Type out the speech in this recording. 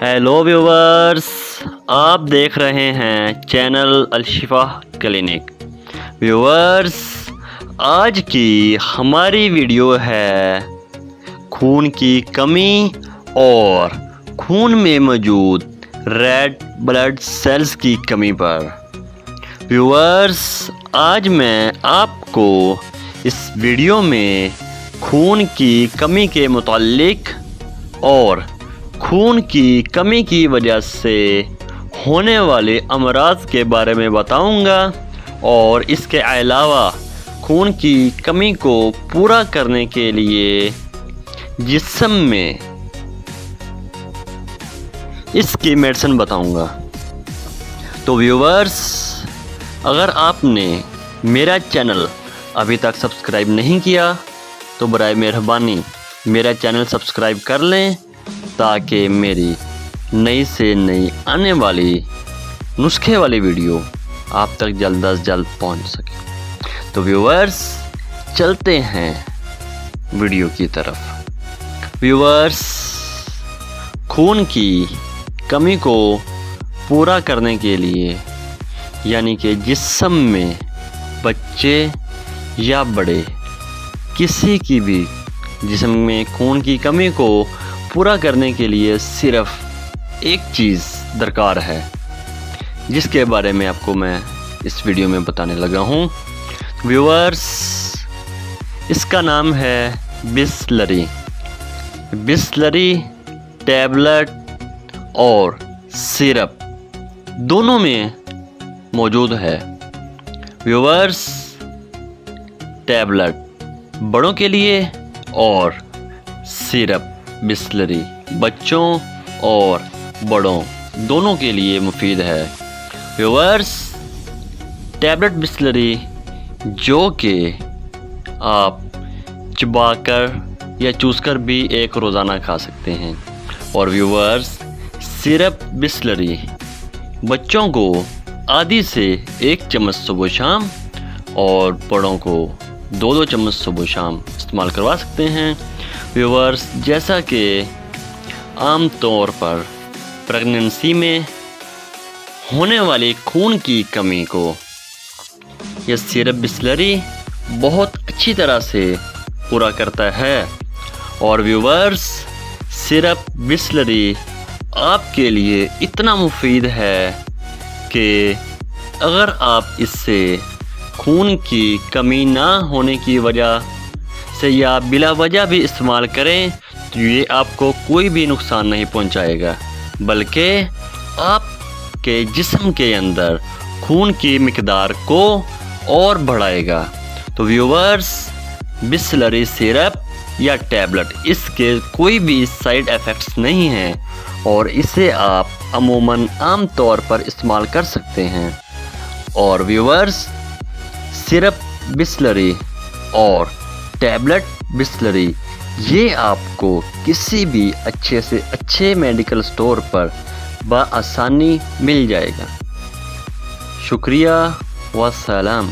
Hello viewers, आप देख रहे हैं चैनल अलशिफा क्लिनिक। व्यूवर्स, आज की हमारी वीडियो है खून की कमी और खून में मौजूद रेड ब्लड सेल्स की कमी पर। व्यूवर्स, आज मैं आपको इस वीडियो में खून की कमी के मुताल्लिक और खून की कमी की वजह से होने वाले अमराज के बारे में बताऊंगा और इसके अलावा खून की कमी को पूरा करने के लिए जिस्म में इसकी मेडिसिन बताऊंगा। तो व्यूवर्स, अगर आपने मेरा चैनल अभी तक सब्सक्राइब नहीं किया तो बराए मेहरबानी मेरा चैनल सब्सक्राइब कर लें ताकि मेरी नई से नई आने वाली नुस्खे वाली वीडियो आप तक जल्द अज जल्द पहुंच सके। तो व्यूवर्स, चलते हैं वीडियो की तरफ। व्यूवर्स, खून की कमी को पूरा करने के लिए यानी कि जिस्म में बच्चे या बड़े किसी की भी जिस्म में खून की कमी को पूरा करने के लिए सिर्फ एक चीज़ दरकार है, जिसके बारे में आपको मैं इस वीडियो में बताने लगा हूँ। व्यूअर्स, इसका नाम है बिसलरी। बिसलरी टैबलेट और सिरप दोनों में मौजूद है। व्यूअर्स, टैबलेट बड़ों के लिए और सिरप बिसलरी बच्चों और बड़ों दोनों के लिए मुफीद है। व्यूअर्स, टैबलेट बिसलरी जो कि आप चबाकर या चूसकर भी एक रोज़ाना खा सकते हैं, और व्यूअर्स, सिरप बिसलरी बच्चों को आधी से 1 चम्मच सुबह शाम और बड़ों को 2-2 चम्मच सुबह शाम इस्तेमाल करवा सकते हैं। व्यूअर्स, जैसा कि आम तौर पर प्रेगनेंसी में होने वाली खून की कमी को यह सिरप बिसलरी बहुत अच्छी तरह से पूरा करता है। और व्यूअर्स, सिरप बिसलरी आपके लिए इतना मुफीद है कि अगर आप इससे खून की कमी ना होने की वजह से या बिला वजह भी इस्तेमाल करें तो ये आपको कोई भी नुकसान नहीं पहुंचाएगा, बल्कि आपके जिस्म के अंदर खून की मिकदार को और बढ़ाएगा। तो व्यूअर्स, बिसलरी सिरप या टैबलेट इसके कोई भी साइड इफ़ेक्ट्स नहीं हैं और इसे आप अमूमन आम तौर पर इस्तेमाल कर सकते हैं। और व्यूअर्स, सिरप बिसलरी और टैबलेट बिसलरी ये आपको किसी भी अच्छे से अच्छे मेडिकल स्टोर पर बआसानी मिल जाएगा। शुक्रिया व सलाम।